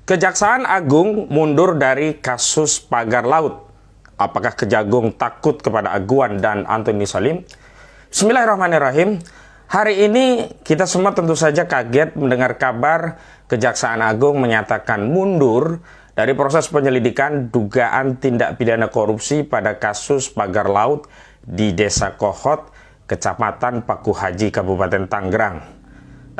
Kejaksaan Agung mundur dari kasus pagar laut. Apakah Kejagung takut kepada Aguan dan Antoni Salim? Bismillahirrahmanirrahim. Hari ini kita semua tentu saja kaget mendengar kabar Kejaksaan Agung menyatakan mundur dari proses penyelidikan dugaan tindak pidana korupsi pada kasus pagar laut di Desa Kohot, Kecamatan Paku Haji, Kabupaten Tangerang.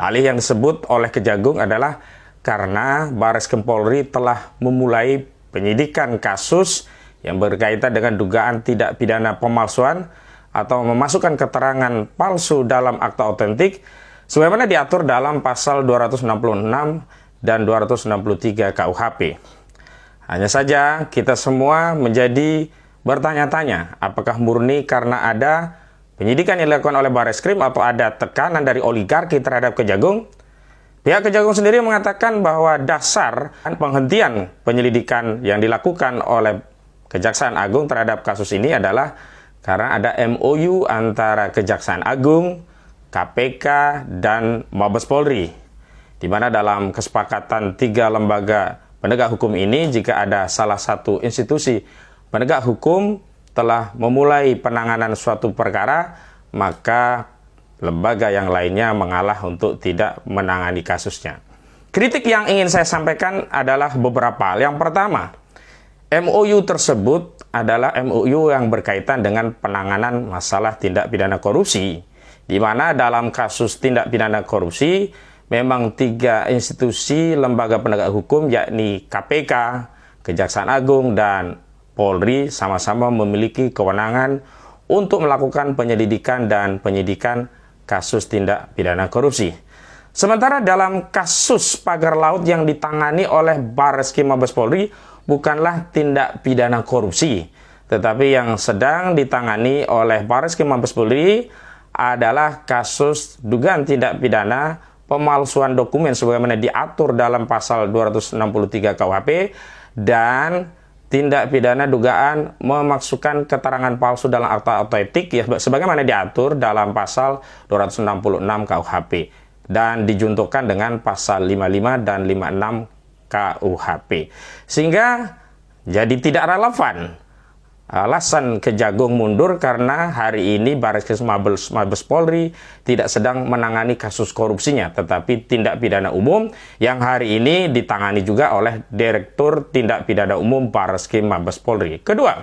Dalih yang disebut oleh Kejagung adalah karena Bareskrim Polri telah memulai penyidikan kasus yang berkaitan dengan dugaan tidak pidana pemalsuan atau memasukkan keterangan palsu dalam akta otentik sebagaimana diatur dalam pasal 266 dan 263 KUHP. Hanya saja kita semua menjadi bertanya-tanya apakah murni karena ada penyidikan yang dilakukan oleh Bareskrim atau ada tekanan dari oligarki terhadap Kejagung. Pihak Kejagung sendiri mengatakan bahwa dasar penghentian penyelidikan yang dilakukan oleh Kejaksaan Agung terhadap kasus ini adalah karena ada MOU antara Kejaksaan Agung, KPK, dan Mabes Polri, di mana dalam kesepakatan 3 lembaga penegak hukum ini, jika ada salah satu institusi penegak hukum telah memulai penanganan suatu perkara, maka lembaga yang lainnya mengalah untuk tidak menangani kasusnya. Kritik yang ingin saya sampaikan adalah beberapa hal. Yang pertama, MOU tersebut adalah MOU yang berkaitan dengan penanganan masalah tindak pidana korupsi, di mana dalam kasus tindak pidana korupsi memang 3 institusi lembaga penegak hukum yakni KPK, Kejaksaan Agung, dan Polri sama-sama memiliki kewenangan untuk melakukan penyelidikan dan penyidikan kasus tindak pidana korupsi. Sementara dalam kasus pagar laut yang ditangani oleh Bareskrim Mabes Polri bukanlah tindak pidana korupsi, tetapi yang sedang ditangani oleh Bareskrim Mabes Polri adalah kasus dugaan tindak pidana pemalsuan dokumen sebagaimana diatur dalam pasal 263 KUHP dan tindak pidana dugaan memasukkan keterangan palsu dalam akta otentik ya, sebagaimana diatur dalam pasal 266 KUHP dan dijuntukan dengan pasal 55 dan 56 KUHP. Sehingga jadi tidak relevan alasan Kejagung mundur karena hari ini Bareskrim Mabes Polri tidak sedang menangani kasus korupsinya, tetapi tindak pidana umum yang hari ini ditangani juga oleh Direktur Tindak Pidana Umum Bareskrim Mabes Polri. Kedua,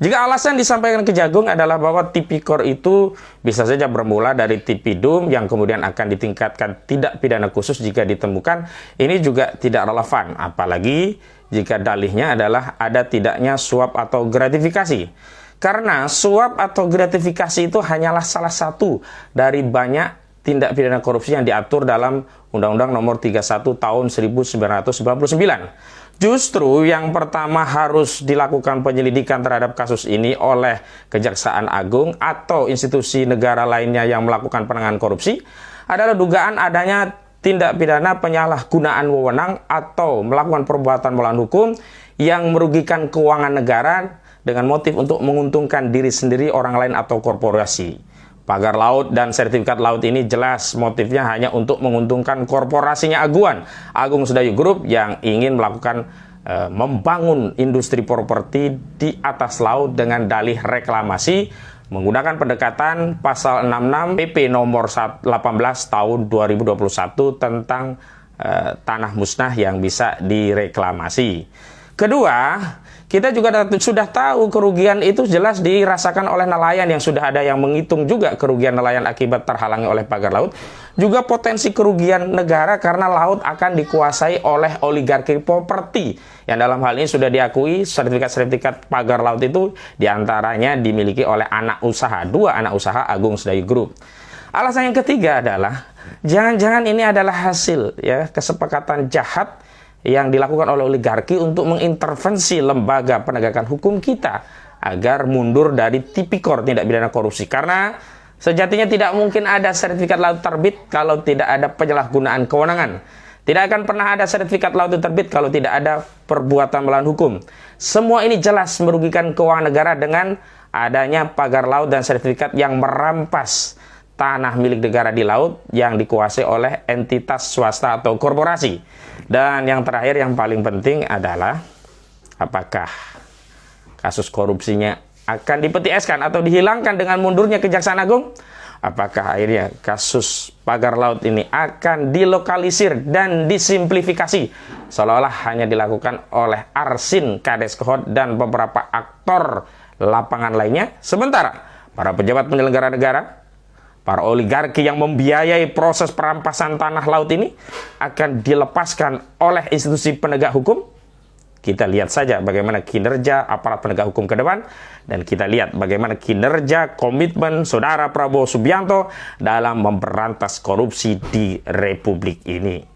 jika alasan disampaikan Kejagung adalah bahwa tipikor itu bisa saja bermula dari tipidum yang kemudian akan ditingkatkan tindak pidana khusus jika ditemukan, ini juga tidak relevan, apalagi jika dalihnya adalah ada tidaknya suap atau gratifikasi. Karena suap atau gratifikasi itu hanyalah salah satu dari banyak tindak pidana korupsi yang diatur dalam Undang-Undang Nomor 31 Tahun 1999. Justru yang pertama harus dilakukan penyelidikan terhadap kasus ini oleh Kejaksaan Agung atau institusi negara lainnya yang melakukan penanganan korupsi adalah dugaan adanya tindak pidana penyalahgunaan wewenang atau melakukan perbuatan melawan hukum yang merugikan keuangan negara dengan motif untuk menguntungkan diri sendiri, orang lain, atau korporasi. Pagar laut dan sertifikat laut ini jelas motifnya hanya untuk menguntungkan korporasinya Agung Sedayu Group yang ingin melakukan membangun industri properti di atas laut dengan dalih reklamasi menggunakan pendekatan pasal 66 PP nomor 18 tahun 2021 tentang tanah musnah yang bisa direklamasi. Kedua, kita juga sudah tahu kerugian itu jelas dirasakan oleh nelayan yang sudah ada yang menghitung juga kerugian nelayan akibat terhalangi oleh pagar laut. Juga potensi kerugian negara karena laut akan dikuasai oleh oligarki properti yang dalam hal ini sudah diakui sertifikat-sertifikat pagar laut itu diantaranya dimiliki oleh anak usaha, 2 anak usaha Agung Sedayu Group. Alasan yang ketiga adalah jangan-jangan ini adalah hasil ya kesepakatan jahat yang dilakukan oleh oligarki untuk mengintervensi lembaga penegakan hukum kita agar mundur dari tipikor tindak pidana korupsi. Karena sejatinya tidak mungkin ada sertifikat laut terbit kalau tidak ada penyalahgunaan kewenangan. Tidak akan pernah ada sertifikat laut terbit kalau tidak ada perbuatan melawan hukum. Semua ini jelas merugikan keuangan negara dengan adanya pagar laut dan sertifikat yang merampas tanah milik negara di laut yang dikuasai oleh entitas swasta atau korporasi. Dan yang terakhir yang paling penting adalah apakah kasus korupsinya akan dipetieskan atau dihilangkan dengan mundurnya Kejaksaan Agung? Apakah akhirnya kasus pagar laut ini akan dilokalisir dan disimplifikasi seolah-olah hanya dilakukan oleh Arsin, Kades Kehot, dan beberapa aktor lapangan lainnya? Sementara para pejabat penyelenggara negara, para oligarki yang membiayai proses perampasan tanah laut ini akan dilepaskan oleh institusi penegak hukum. Kita lihat saja bagaimana kinerja aparat penegak hukum ke depan, dan kita lihat bagaimana kinerja komitmen Saudara Prabowo Subianto dalam memberantas korupsi di Republik ini.